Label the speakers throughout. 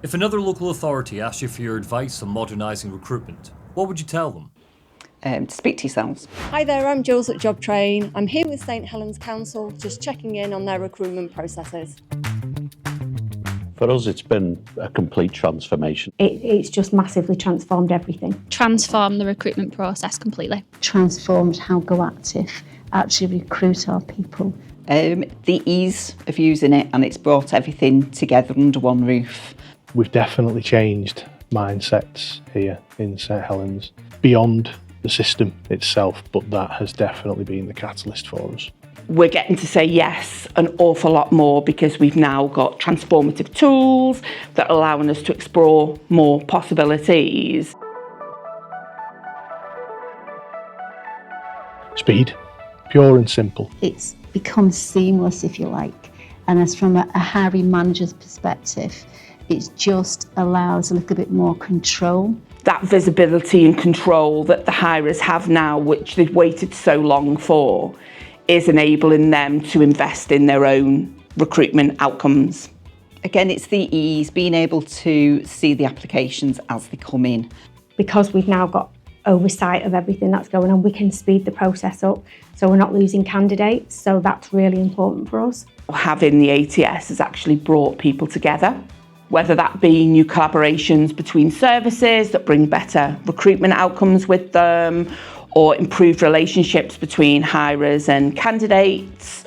Speaker 1: If another local authority asked you for your advice on modernising recruitment, what would you tell them?
Speaker 2: To speak to yourselves.
Speaker 3: Hi there, I'm Jules at Jobtrain. I'm here with St Helens Council, just checking in on their recruitment processes.
Speaker 4: For us, it's been a complete transformation.
Speaker 5: It's just massively transformed everything.
Speaker 6: Transformed the recruitment process completely.
Speaker 7: Transformed how Go Active actually recruit our people.
Speaker 2: The ease of using it, and it's brought everything together under one roof.
Speaker 8: We've definitely changed mindsets here in St Helens beyond the system itself, but that has definitely been the catalyst for us.
Speaker 9: We're getting to say yes an awful lot more because we've now got transformative tools that are allowing us to explore more possibilities.
Speaker 8: Speed, pure and simple.
Speaker 7: It's become seamless, if you like, and as from a hiring manager's perspective, it just allows a little bit more control.
Speaker 9: That visibility and control that the hirers have now, which they've waited so long for, is enabling them to invest in their own recruitment outcomes.
Speaker 2: Again, it's the ease, being able to see the applications as they come in.
Speaker 5: Because we've now got oversight of everything that's going on, we can speed the process up so we're not losing candidates, so that's really important for us.
Speaker 9: Having the ATS has actually brought people together, whether that be new collaborations between services that bring better recruitment outcomes with them, or improved relationships between hirers and candidates,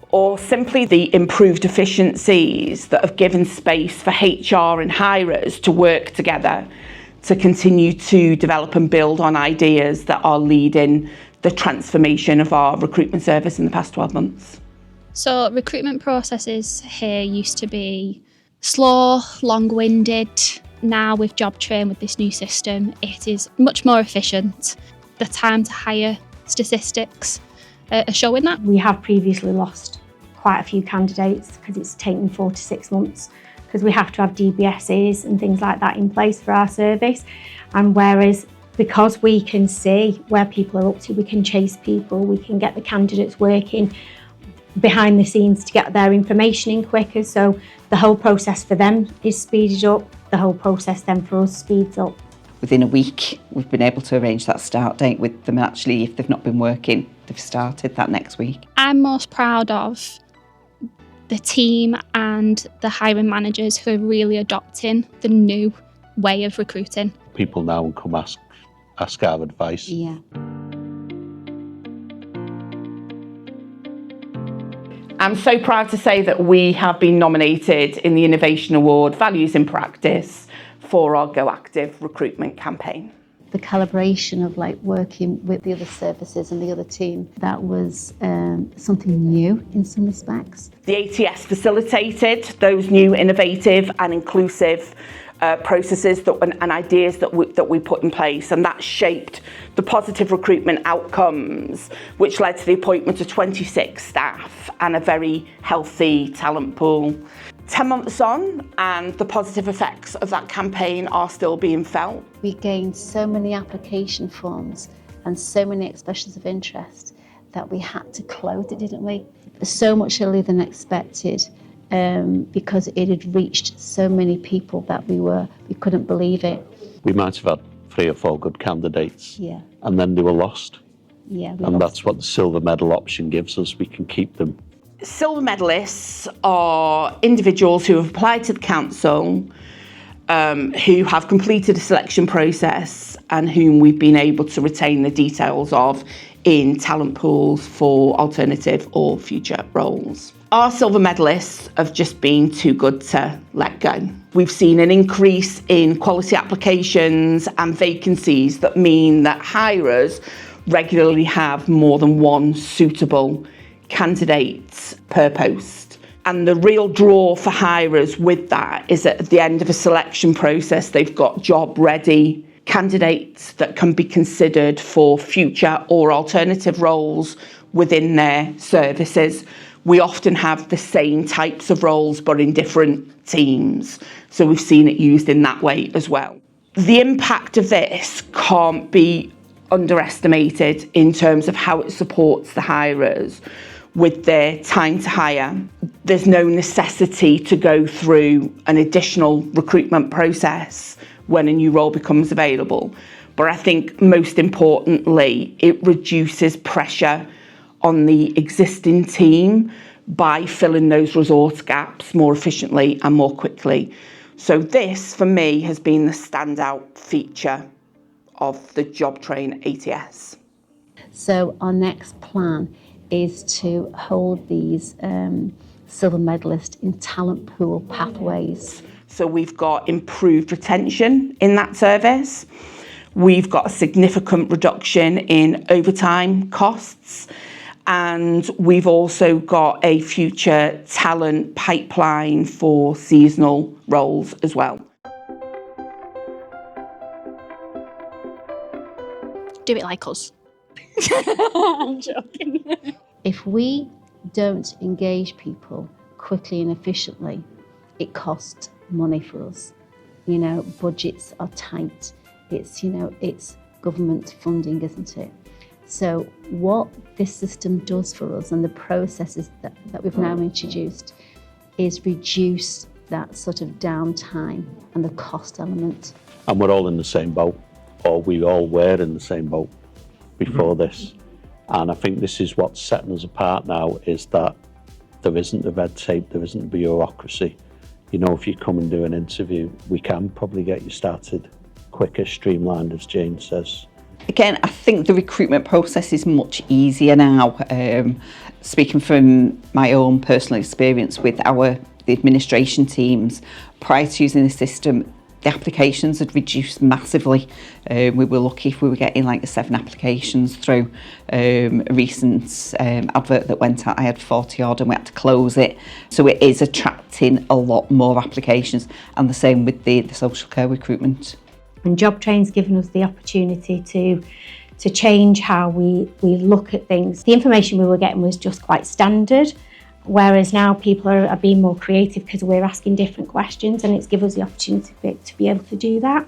Speaker 9: or simply the improved efficiencies that have given space for HR and hirers to work together to continue to develop and build on ideas that are leading the transformation of our recruitment service in the past 12 months.
Speaker 6: So recruitment processes here used to be slow, long-winded. Now with Jobtrain, with this new system, it is much more efficient. The time to hire statistics are showing that.
Speaker 5: We have previously lost quite a few candidates because it's taken 4 to 6 months because we have to have DBSs and things like that in place for our service. And whereas because we can see where people are up to, we can chase people, we can get the candidates working behind the scenes to get their information in quicker. So the whole process for them is speeded up. The whole process then for us speeds up.
Speaker 2: Within a week, we've been able to arrange that start date with them. Actually, if they've not been working, they've started that next week.
Speaker 6: I'm most proud of the team and the hiring managers who are really adopting the new way of recruiting.
Speaker 4: People now come ask our advice.
Speaker 7: Yeah.
Speaker 9: I'm so proud to say that we have been nominated in the Innovation Award Values in Practice for our Go Active recruitment campaign.
Speaker 7: The collaboration of working with the other services and the other team, that was something new in some respects.
Speaker 9: The ATS facilitated those new innovative and inclusive processes and ideas that we put in place, and that shaped the positive recruitment outcomes, which led to the appointment of 26 staff and a very healthy talent pool. 10 months on, and the positive effects of that campaign are still being felt.
Speaker 7: We gained so many application forms and so many expressions of interest that we had to close it, didn't we? So much earlier than expected, because it had reached so many people that we couldn't believe it.
Speaker 4: We might have had 3 or 4 good candidates,
Speaker 7: Yeah.
Speaker 4: and then they were lost.
Speaker 7: Yeah.
Speaker 4: And that's what the silver medal option gives us. We can keep them.
Speaker 9: Silver medalists are individuals who have applied to the council, who have completed a selection process and whom we've been able to retain the details of in talent pools for alternative or future roles. Our silver medalists have just been too good to let go. We've seen an increase in quality applications and vacancies that mean that hirers regularly have more than one suitable candidates per post. And the real draw for hirers with that is that at the end of a selection process, they've got job-ready candidates that can be considered for future or alternative roles within their services. We often have the same types of roles, but in different teams. So we've seen it used in that way as well. The impact of this can't be underestimated in terms of how it supports the hirers. with their time to hire. There's no necessity to go through an additional recruitment process when a new role becomes available. But I think most importantly, it reduces pressure on the existing team by filling those resource gaps more efficiently and more quickly. So this, for me, has been the standout feature of the JobTrain ATS.
Speaker 7: So our next plan is to hold these silver medalists in talent pool pathways.
Speaker 9: So we've got improved retention in that service. We've got a significant reduction in overtime costs. And we've also got a future talent pipeline for seasonal roles as well.
Speaker 6: Do it like us. I'm joking.
Speaker 7: If we don't engage people quickly and efficiently, it costs money for us. You know, budgets are tight. It's government funding, isn't it? So what this system does for us and the processes that we've now introduced is reduce that sort of downtime and the cost element.
Speaker 4: And we're all in the same boat, or we all were in the same boat before this. And I think this is what's setting us apart now, is that there isn't the red tape, there isn't the bureaucracy. You know, if you come and do an interview, we can probably get you started quicker, streamlined, as Jane says.
Speaker 2: Again, I think the recruitment process is much easier now. Speaking from my own personal experience with the administration teams, prior to using the system, the applications had reduced massively. We were lucky if we were getting like 7 applications through. A recent advert that went out, I had 40 odd and we had to close it. So it is attracting a lot more applications, and the same with the social care recruitment.
Speaker 5: And JobTrain's given us the opportunity to change how we look at things. The information we were getting was just quite standard, whereas now people are being more creative because we're asking different questions, and it's given us the opportunity to be able to do that.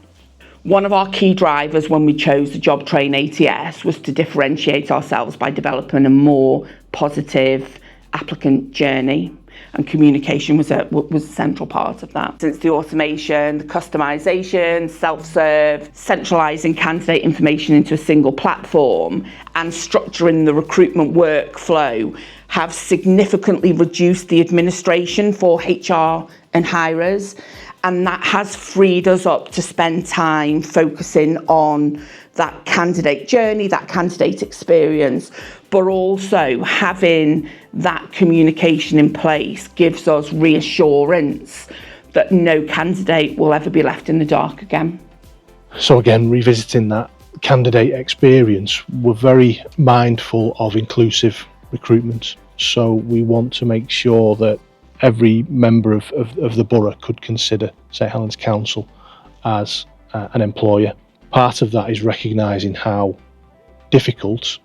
Speaker 9: One of our key drivers when we chose the JobTrain ATS was to differentiate ourselves by developing a more positive applicant journey, and communication was a central part of that. Since the automation, the customisation, self-serve, centralising candidate information into a single platform and structuring the recruitment workflow have significantly reduced the administration for HR and hirers, and that has freed us up to spend time focusing on that candidate journey, that candidate experience, but also having that communication in place gives us reassurance that no candidate will ever be left in the dark again.
Speaker 8: So again, revisiting that candidate experience, we're very mindful of inclusive recruitment. So we want to make sure that every member of the borough could consider St Helens Council as an employer. Part of that is recognising how difficult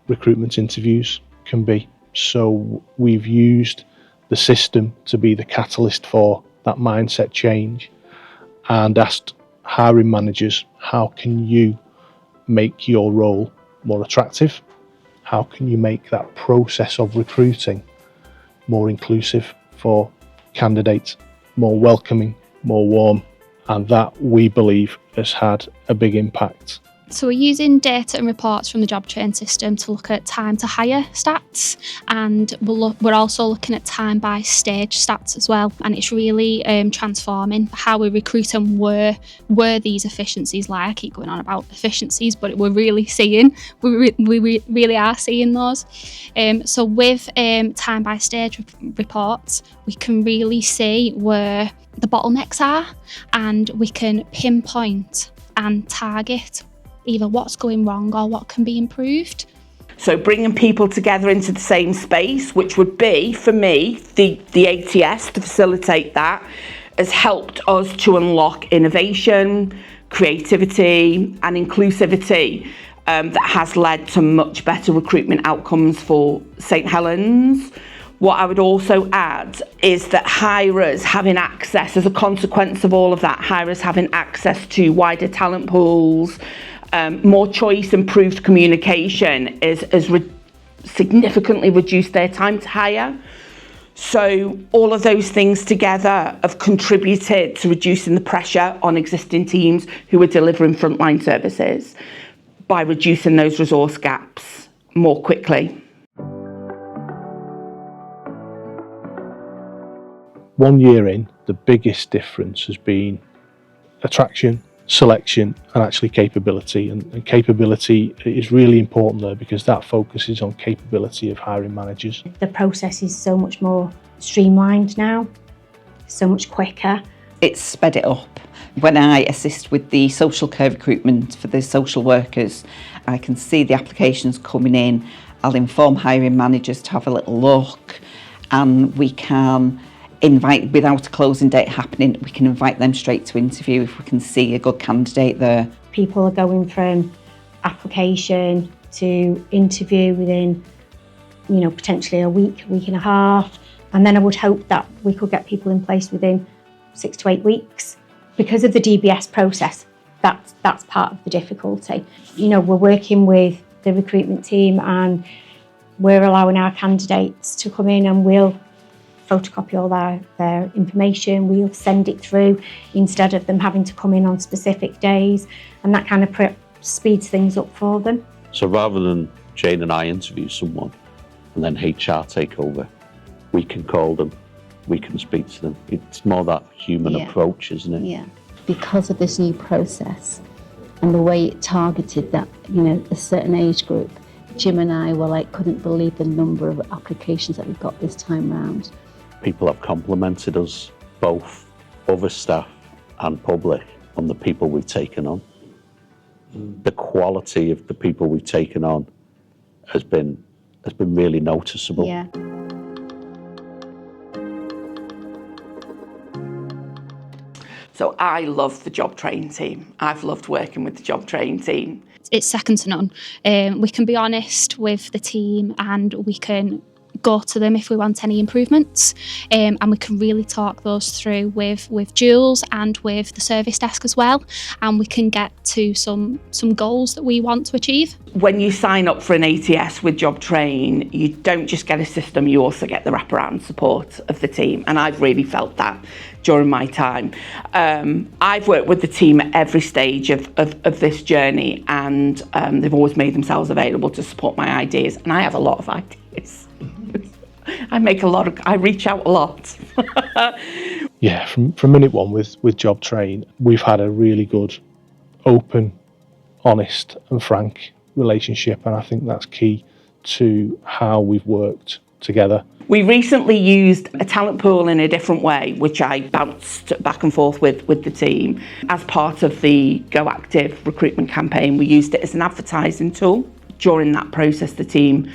Speaker 8: recruitment interviews can be. So we've used the system to be the catalyst for that mindset change and asked hiring managers, how can you make your role more attractive? How can you make that process of recruiting more inclusive for candidates, more welcoming, more warm? And that, we believe, has had a big impact.
Speaker 6: So we're using data and reports from the JobTrain system to look at time to hire stats, and we're also looking at time by stage stats as well. And it's really transforming how we recruit and where these efficiencies lie. I keep going on about efficiencies, but we're really seeing, we really are seeing those. So with time by stage reports, we can really see where the bottlenecks are, and we can pinpoint and target either what's going wrong or what can be improved.
Speaker 9: So bringing people together into the same space, which would be, for me, the ATS to facilitate that, has helped us to unlock innovation, creativity and inclusivity that has led to much better recruitment outcomes for St Helens. What I would also add is that hirers having access, as a consequence of all of that, hirers having access to wider talent pools, more choice, improved communication has significantly reduced their time to hire. So all of those things together have contributed to reducing the pressure on existing teams who are delivering frontline services by reducing those resource gaps more quickly.
Speaker 8: 1 year in, the biggest difference has been attraction, selection and actually capability. And capability is really important there because that focuses on capability of hiring managers.
Speaker 5: The process is so much more streamlined now, so much quicker.
Speaker 2: It's sped it up. When I assist with the social care recruitment for the social workers, I can see the applications coming in. I'll inform hiring managers to have a little look, and we can invite, without a closing date happening, we can invite them straight to interview if we can see a good candidate there.
Speaker 5: People are going from application to interview within, potentially a week and a half. And then I would hope that we could get people in place within 6 to 8 weeks. Because of the DBS process, that's part of the difficulty. We're working with the recruitment team and we're allowing our candidates to come in and we'll photocopy all their information, we'll send it through instead of them having to come in on specific days, and that kind of speeds things up for them.
Speaker 4: So rather than Jane and I interview someone and then HR take over, we can call them, we can speak to them. It's more that human approach, isn't it?
Speaker 7: Yeah, because of this new process and the way it targeted that, a certain age group, Jim and I couldn't believe the number of applications that we got this time round.
Speaker 4: People have complimented us, both other staff and public, on the people we've taken on. The quality of the people we've taken on has been really noticeable.
Speaker 7: Yeah.
Speaker 9: So I love the JobTrain team. I've loved working with the JobTrain team.
Speaker 6: It's second to none. We can be honest with the team and we can go to them if we want any improvements, and we can really talk those through with Jules and with the service desk as well, and we can get to some goals that we want to achieve.
Speaker 9: When you sign up for an ATS with JobTrain, you don't just get a system, you also get the wraparound support of the team, and I've really felt that during my time. I've worked with the team at every stage of this journey, and they've always made themselves available to support my ideas, and I have a lot of ideas. I reach out a lot.
Speaker 8: Yeah, from minute one with JobTrain, we've had a really good, open, honest and frank relationship, and I think that's key to how we've worked together.
Speaker 9: We recently used a talent pool in a different way, which I bounced back and forth with the team. As part of the Go Active recruitment campaign, we used it as an advertising tool. During that process, the team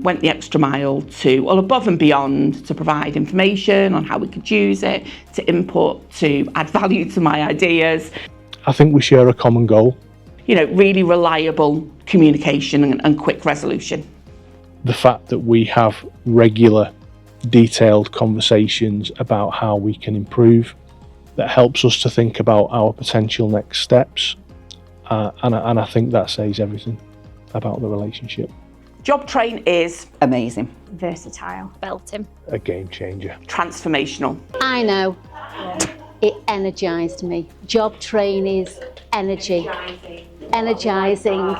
Speaker 9: went the extra mile above and beyond to provide information on how we could use it, to input, to add value to my ideas.
Speaker 8: I think we share a common goal.
Speaker 9: Really reliable communication and quick resolution.
Speaker 8: The fact that we have regular, detailed conversations about how we can improve, that helps us to think about our potential next steps, and I think that says everything about the relationship.
Speaker 9: JobTrain is
Speaker 2: amazing,
Speaker 5: versatile,
Speaker 6: Belting,
Speaker 8: a game changer,
Speaker 9: transformational.
Speaker 7: I know, it energised me. JobTrain is energy, energising.